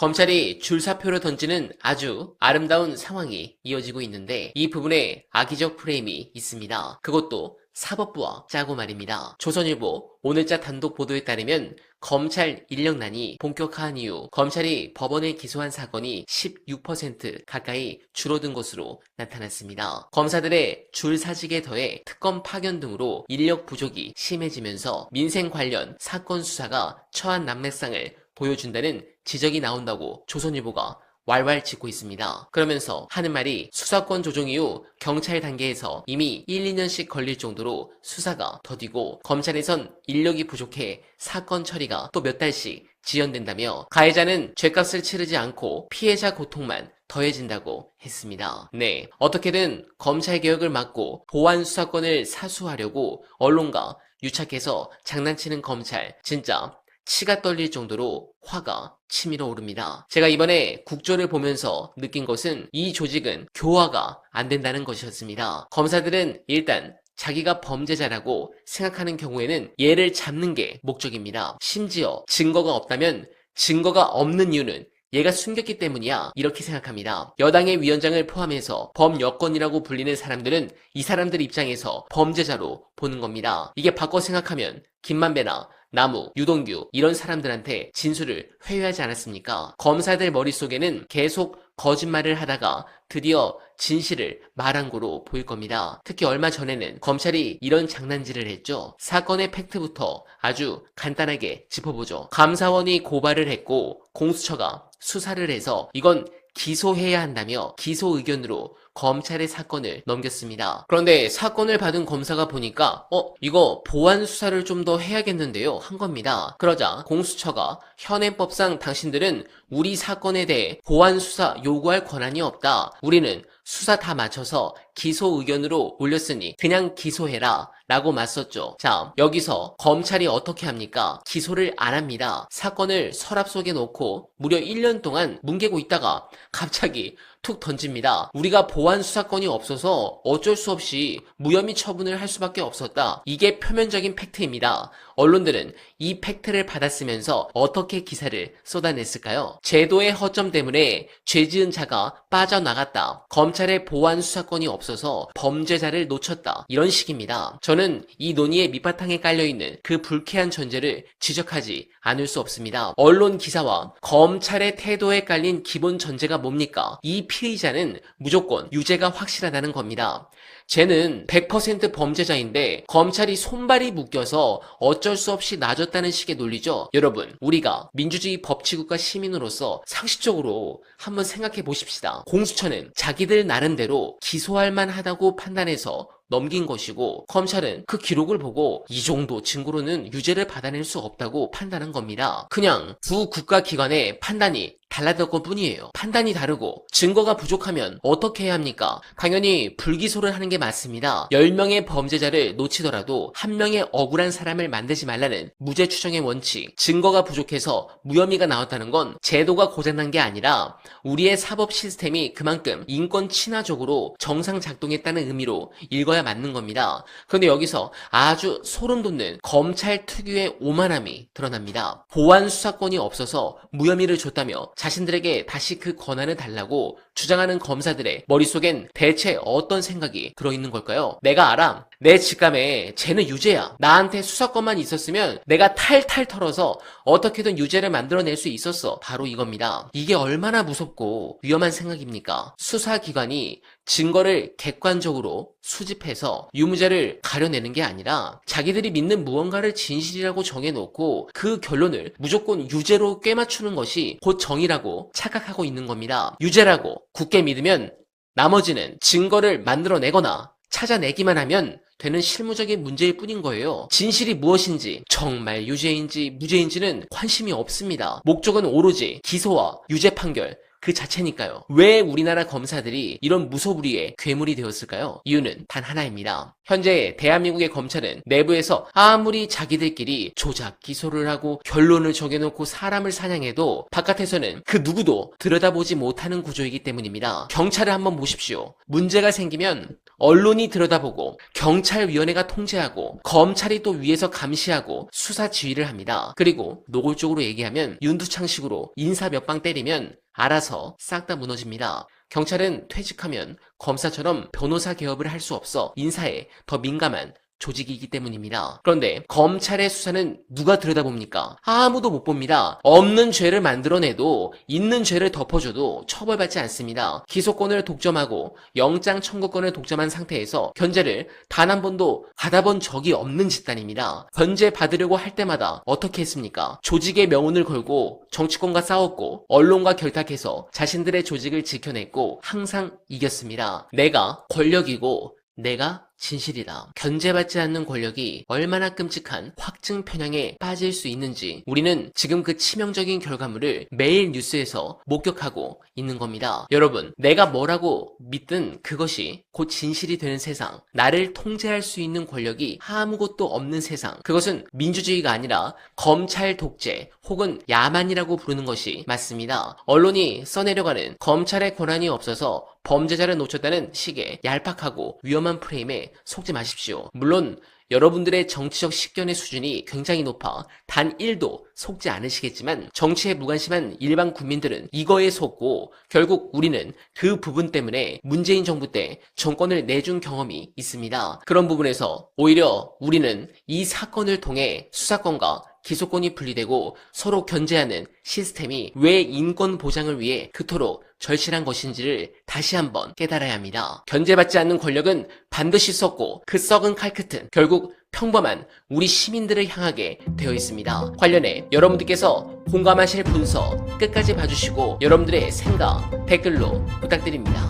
검찰이 줄사표를 던지는 아주 아름다운 상황이 이어지고 있는데 이 부분에 악의적 프레임이 있습니다. 그것도 사법부와 짜고 말입니다. 조선일보 오늘자 단독 보도에 따르면 검찰 인력난이 본격화한 이후 검찰이 법원에 기소한 사건이 16% 가까이 줄어든 것으로 나타났습니다. 검사들의 줄사직에 더해 특검 파견 등으로 인력 부족이 심해지면서 민생 관련 사건 수사가 처한 난맥상을 보여준다는 지적이 나온다고 조선일보가 왈왈 짓고 있습니다. 그러면서 하는 말이 수사권 조정 이후 경찰 단계에서 이미 1, 2년씩 걸릴 정도로 수사가 더디고 검찰에선 인력이 부족해 사건 처리가 또 몇 달씩 지연된다며 가해자는 죗값을 치르지 않고 피해자 고통만 더해진다고 했습니다. 네, 어떻게든 검찰개혁을 막고 보안 수사권을 사수하려고 언론과 유착해서 장난치는 검찰, 진짜 치가 떨릴 정도로 화가 치밀어 오릅니다. 제가 이번에 국조를 보면서 느낀 것은 이 조직은 교화가 안 된다는 것이었습니다. 검사들은 일단 자기가 범죄자라고 생각하는 경우에는 얘를 잡는 게 목적입니다. 심지어 증거가 없다면 증거가 없는 이유는 얘가 숨겼기 때문이야 이렇게 생각합니다. 여당의 위원장을 포함해서 범여권이라고 불리는 사람들은 이 사람들 입장에서 범죄자로 보는 겁니다. 이게 바꿔 생각하면 김만배나 나무, 유동규 이런 사람들한테 진술을 회유하지 않았습니까? 검사들 머릿속에는 계속 거짓말을 하다가 드디어 진실을 말한 거로 보일 겁니다. 특히 얼마 전에는 검찰이 이런 장난질을 했죠. 사건의 팩트부터 아주 간단하게 짚어보죠. 감사원이 고발을 했고 공수처가 수사를 해서 이건 기소해야 한다며 기소 의견으로 검찰의 사건을 넘겼습니다. 그런데 사건을 받은 검사가 보니까 이거 보안 수사를 좀 더 해야겠는데요 한 겁니다. 그러자 공수처가 현행법상 당신들은 우리 사건에 대해 보안 수사 요구할 권한이 없다. 우리는 수사 다 마쳐서 기소 의견으로 올렸으니 그냥 기소해라 라고 맞섰죠. 자, 여기서 검찰이 어떻게 합니까? 기소를 안 합니다. 사건을 서랍 속에 놓고 무려 1년 동안 뭉개고 있다가 갑자기 툭 던집니다. 우리가 보안 수사권이 없어서 어쩔 수 없이 무혐의 처분을 할 수밖에 없었다. 이게 표면적인 팩트입니다. 언론들은 이 팩트를 받았으면서 어떻게 기사를 쏟아냈을까요? 제도의 허점 때문에 죄 지은 자가 빠져나갔다. 검찰의 보안 수사권이 없어서 범죄자를 놓쳤다. 이런 식입니다. 저는 이 논의의 밑바탕에 깔려있는 그 불쾌한 전제를 지적하지 않을 수 없습니다. 언론 기사와 검찰의 태도에 깔린 기본 전제가 뭡니까? 이 피의자는 무조건 유죄가 확실하다는 겁니다. 쟤는 100% 범죄자인데 검찰이 손발이 묶여서 어쩔 수 없이 놔줬다는 식의 논리죠. 여러분, 우리가 민주주의 법치국가 시민으로서 상식적으로 한번 생각해 보십시다. 공수처는 자기들 나름대로 기소할 만하다고 판단해서 넘긴 것이고 검찰은 그 기록을 보고 이 정도 증거로는 유죄를 받아낼 수 없다고 판단한 겁니다. 그냥 두 국가기관의 판단이 달랐던 것 뿐이에요. 판단이 다르고 증거가 부족하면 어떻게 해야 합니까? 당연히 불기소를 하는 게 맞습니다. 10명의 범죄자를 놓치더라도 1명의 억울한 사람을 만들지 말라는 무죄 추정의 원칙, 증거가 부족해서 무혐의가 나왔다는 건 제도가 고장난 게 아니라 우리의 사법 시스템이 그만큼 인권 친화적으로 정상 작동했다는 의미로 읽어야 맞는 겁니다. 그런데 여기서 아주 소름 돋는 검찰 특유의 오만함이 드러납니다. 보안 수사권이 없어서 무혐의를 줬다며 자신들에게 다시 그 권한을 달라고 주장하는 검사들의 머릿속엔 대체 어떤 생각이 들어있는 걸까요? 내가 알아. 내 직감에 쟤는 유죄야. 나한테 수사권만 있었으면 내가 탈탈 털어서 어떻게든 유죄를 만들어낼 수 있었어. 바로 이겁니다. 이게 얼마나 무섭고 위험한 생각입니까? 수사기관이 증거를 객관적으로 수집해서 유무죄를 가려내는 게 아니라 자기들이 믿는 무언가를 진실이라고 정해놓고 그 결론을 무조건 유죄로 꿰맞추는 것이 곧 정의라고 착각하고 있는 겁니다. 유죄라고 굳게 믿으면 나머지는 증거를 만들어내거나 찾아내기만 하면 되는 실무적인 문제일 뿐인 거예요. 진실이 무엇인지, 정말 유죄인지 무죄인지는 관심이 없습니다. 목적은 오로지 기소와 유죄 판결 그 자체니까요. 왜 우리나라 검사들이 이런 무소불위의 괴물이 되었을까요? 이유는 단 하나입니다. 현재 대한민국의 검찰은 내부에서 아무리 자기들끼리 조작 기소를 하고 결론을 정해놓고 사람을 사냥해도 바깥에서는 그 누구도 들여다보지 못하는 구조이기 때문입니다. 경찰을 한번 보십시오. 문제가 생기면 언론이 들여다보고 경찰위원회가 통제하고 검찰이 또 위에서 감시하고 수사 지휘를 합니다. 그리고 노골적으로 얘기하면 윤두창식으로 인사 몇 방 때리면 알아서 싹 다 무너집니다. 경찰은 퇴직하면 검사처럼 변호사 개업을 할 수 없어 인사에 더 민감한 조직이기 때문입니다. 그런데 검찰의 수사는 누가 들여다봅니까? 아무도 못 봅니다. 없는 죄를 만들어내도 있는 죄를 덮어줘도 처벌받지 않습니다. 기소권을 독점하고 영장 청구권을 독점한 상태에서 견제를 단 한 번도 받아본 적이 없는 집단입니다. 견제 받으려고 할 때마다 어떻게 했습니까? 조직의 명운을 걸고 정치권과 싸웠고 언론과 결탁해서 자신들의 조직을 지켜냈고 항상 이겼습니다. 내가 권력이고 내가 진실이다. 견제받지 않는 권력이 얼마나 끔찍한 확증 편향에 빠질 수 있는지 우리는 지금 그 치명적인 결과물을 매일 뉴스에서 목격하고 있는 겁니다. 여러분, 내가 뭐라고 믿든 그것이 곧 진실이 되는 세상, 나를 통제할 수 있는 권력이 아무것도 없는 세상, 그것은 민주주의가 아니라 검찰 독재 혹은 야만이라고 부르는 것이 맞습니다. 언론이 써내려가는 검찰의 권한이 없어서 범죄자를 놓쳤다는 식의 얄팍하고 위험한 프레임에 속지 마십시오. 물론 여러분들의 정치적 식견의 수준이 굉장히 높아 단 1도 속지 않으시겠지만 정치에 무관심한 일반 국민들은 이거에 속고 결국 우리는 그 부분 때문에 문재인 정부 때 정권을 내준 경험이 있습니다. 그런 부분에서 오히려 우리는 이 사건을 통해 수사권과 기소권이 분리되고 서로 견제하는 시스템이 왜 인권 보장을 위해 그토록 절실한 것인지를 다시 한번 깨달아야 합니다. 견제받지 않는 권력은 반드시 썩고 그 썩은 칼끝은 결국 평범한 우리 시민들을 향하게 되어 있습니다. 관련해 여러분들께서 공감하실 분서 끝까지 봐주시고 여러분들의 생각 댓글로 부탁드립니다.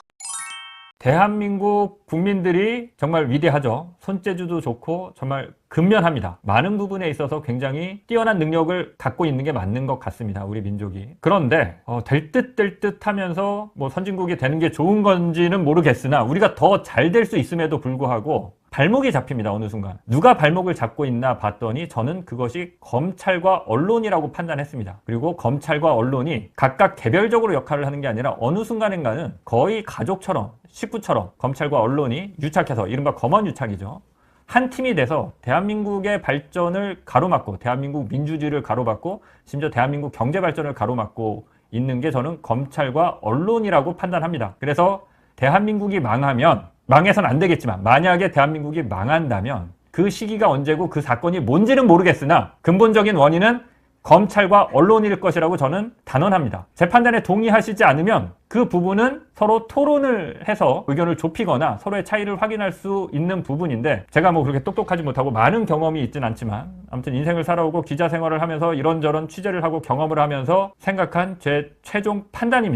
대한민국 국민들이 정말 위대하죠. 손재주도 좋고 정말 근면합니다. 많은 부분에 있어서 굉장히 뛰어난 능력을 갖고 있는 게 맞는 것 같습니다. 우리 민족이. 그런데 될 듯 하면서 뭐 선진국이 되는 게 좋은 건지는 모르겠으나 우리가 더 잘 될 수 있음에도 불구하고 발목이 잡힙니다. 어느 순간. 누가 발목을 잡고 있나 봤더니 저는 그것이 검찰과 언론이라고 판단했습니다. 그리고 검찰과 언론이 각각 개별적으로 역할을 하는 게 아니라 어느 순간인가는 거의 가족처럼 식구처럼 검찰과 언론이 유착해서 이른바 검언유착이죠. 한 팀이 돼서 대한민국의 발전을 가로막고 대한민국 민주주의를 가로막고 심지어 대한민국 경제 발전을 가로막고 있는 게 저는 검찰과 언론이라고 판단합니다. 그래서 대한민국이 망해서는 안 되겠지만 만약에 대한민국이 망한다면 그 시기가 언제고 그 사건이 뭔지는 모르겠으나 근본적인 원인은 검찰과 언론일 것이라고 저는 단언합니다. 제 판단에 동의하시지 않으면 그 부분은 서로 토론을 해서 의견을 좁히거나 서로의 차이를 확인할 수 있는 부분인데 제가 뭐 그렇게 똑똑하지 못하고 많은 경험이 있진 않지만 아무튼 인생을 살아오고 기자 생활을 하면서 이런저런 취재를 하고 경험을 하면서 생각한 제 최종 판단입니다.